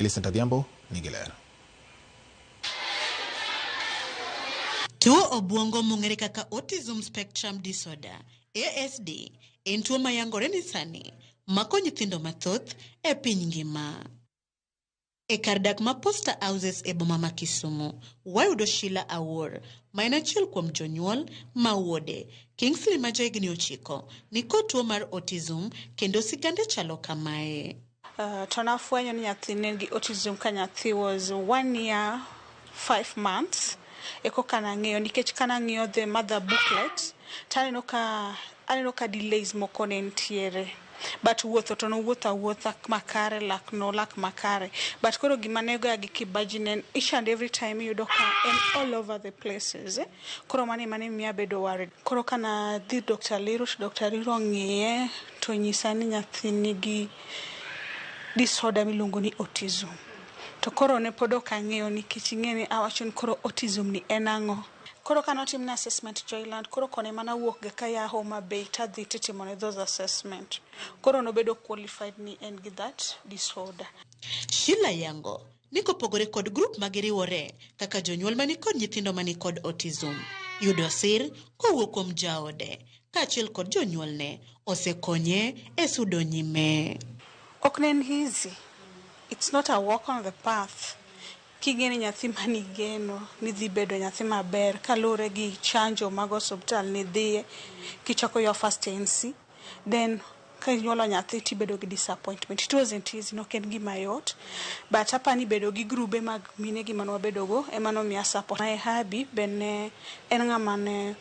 Millicent Adhiambo nigi ler. Tuo obwongo mong'ere kaka Autism Spectrum Disorder (ASD) en tuo mayangore ni sani mako nyithindo mathoth e piny ngima. E kar dak ma Posta Houses e boma ma Kisumu, wayudo Sheila Awuor, ma en achiel kuom jonyuol ma wuode, Kingsley ma jahigni 9, ni kod tuo mar autism kendo sigande chalo kamae. To nafwenyo ni nyathi nigi autism ka nyathi was 1 year 5 months. Eko kana ng'eyo nikech kana ng'iyo the mother booklet taneno ka delays moko ne ntiere, but wuotho to no wuotha makare, lak makare, but koro gima nego gi kibajinen each and every time yudo ka en all over the places, koro mane miya bedo worried. Koro kana dhi Dr. Liro ng'iye to nyisa ni nyathi nigi disorder miluongo ni autism. To koro ne pod ok ang'eyo nikech ing'eni awacho ni koro autism ni en ang'o. Koro kana otimna assessment Joyland, koro kone mana wuok ga kaya Homa Bay tadhi titimo ne those assessment. Koro nobedo qualified ni en gi that disorder. Sheila yango ni kopogore kod group magiriwore kaka jonyuol mani kod nyithindo mani kod autism, yudo sir kowuok kuom jaode kaachiel kod jonyuolne osekonye e sudo nyime. Ok nen easy. It's not a walk on the path. Kigeni nyathi manigeno ni dhi bedo nyathi maber kalure gi chanjo mag hospital ni dhiye kichako your first ANC, then ka nyuolo nyathi tibedo gi disappointment. It wasn't easy, no ken gima yot, but apani bedo gi grube mag mine gi manwa bedo go emano miya support. My hubby bene en ng'ama ne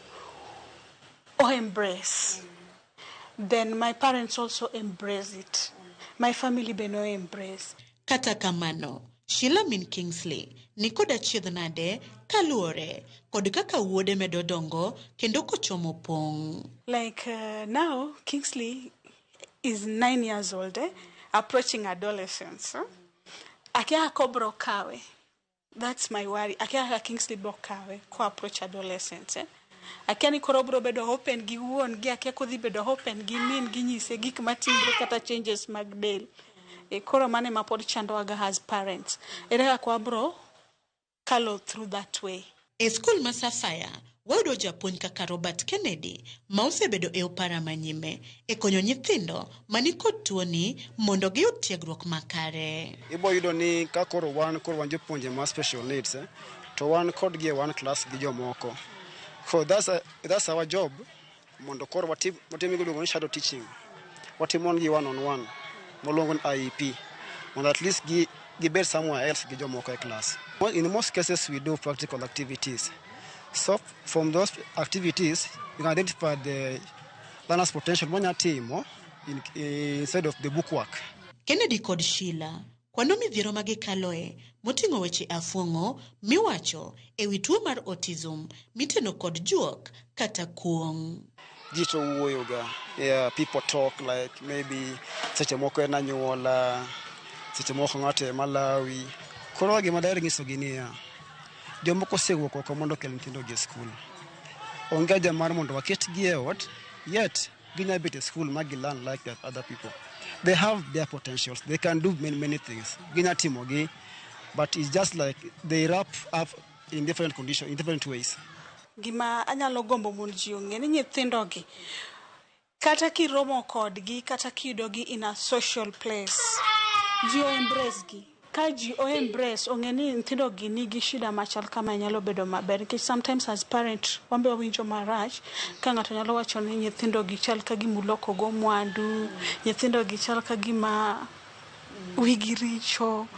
embrace. Then my parents also embrace it. My family beno embrace. Kata kamano, Sheila min Kingsley ni kod achiedh nade kaluore kod kaka wuode medo dongo kendo kochomo pong'. Like now, Kingsley is 9 years old, approaching adolescence. Akia kobro kawe. That's my worry. Akia Kingsley bro kawe ko approach adolescence. Akia ni koro bro bedo open gi wuon gi, akia kodhi bedo open gi min gi nyise gik matimre kata changes mag del. Koro mane mapod chandowaga as parents. Ere kwa bro kalo through that way. E skul ma Safaya, wayudo japuonj kaka Robert Kennedy ma osebedo e opara manyime e konyo nyithindo mani kod tuoni mondo giyud tiegruok makare. Ibo yudo ni ka koro wan jopuonje ma special needs, to wan kod gi one class gi jomoko. So that's our job. Mondo koro watim giluongo ni shadow teaching. Watimon gi one on one. Molongo IEP. And at least give somewhere else give jomoko class. In most cases we do practical activities. So from those activities you can identify the learner's potential when you team instead of the book work. Kennedy kod Sheila kwano midhiero magikaloe moting'o weche afuong'o miwacho e wi tuo mar autism miteno kod juok kata kuong'. Jito wuoyoga. Yeah, people talk like maybe seche moko en anyuola, seche moko ng'ate Malawi. Koro gima daher nyiso gi niya, jomoko osewuok oko mondo okel nyithindo gi skul. Onge jamar mondo waket gi e ot, yet ginya bet e skul ma gilearn like that other people. They have their potentials. They can do many things. Ginya timo gi, but it's just like they wrap up in different conditions, in different ways. Gima anyalo gombo mondo ji ong'e ni nyithindo gi kata kiromo kodgi kata kidogi in a social place, ji embrace gi. Ka ji embrace ong'e ni nyithindo gi nigi shida machal kama nyalo bedo maber. Because sometimes as parent wambe wawinjo marach ka ng'ato nyalo wacho ni nyithindo gi chal ka gima uloko go mwandu, nyithindo gi chal ka gima wigi richo,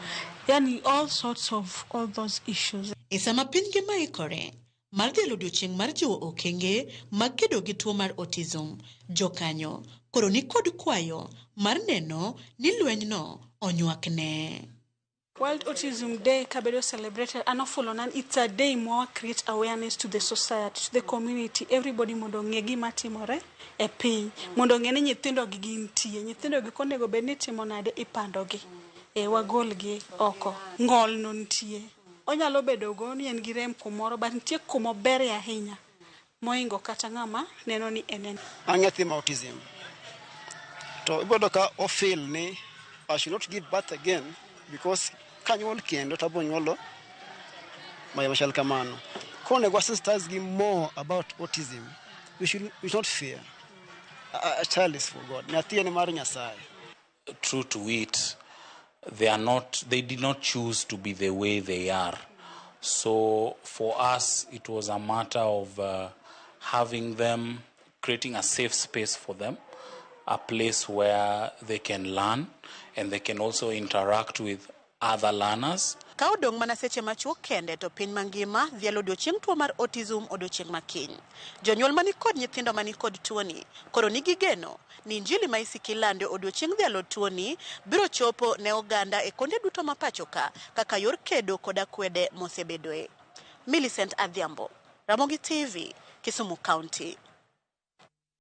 yani all sorts of all those issues. E sama piny ngima ikore mar dhialo odiochieng' mar jiwo okenge mag kedo gi tuo mar autism, jokanyo koro ni kod kwayo mar neno ni lwenyno onywakne. World Autism Day kabedo celebrated anofulonan. It's a day more create awareness to the society, to the community, everybody mondo ng'e gima timore e piny, mondo ng'e ni nyithindo gi gintie, nyithindo gi konego bed ni timo nade ipando gi, wagol gi oko, ng'ol no ntie. Onyalo bedo go ni en gi rem kumoro, but nitie kuma ber ahinya moingo kata ng'ama neno ni enen. Anyathi ma autism. To ibodo ka o feel ni I should not give birth again because kanyuol kendo to abonyuolo maya machal kamano. Kone assistants give more about autism. We should not fear. A child is for God. True to it, they did not choose to be the way they are. So for us, it was a matter of having them, creating a safe space for them, a place where they can learn and they can also interact with other learners. Ka odong mana seche machuok kende to piny mangima dhialo odiochieng' tuo mar autism odiochieng' makiny. Jonyuol mani kod nyithindo mani kod tuoni koro nigi geno ni injili ma isiki lando odiochieng' dhialo tuoni biro chopo ne oganda e konde duto mapacho ka kaka yor kedo koda kwede mosebedoe. Millicent Adhiambo, Ramogi TV, Kisumu County.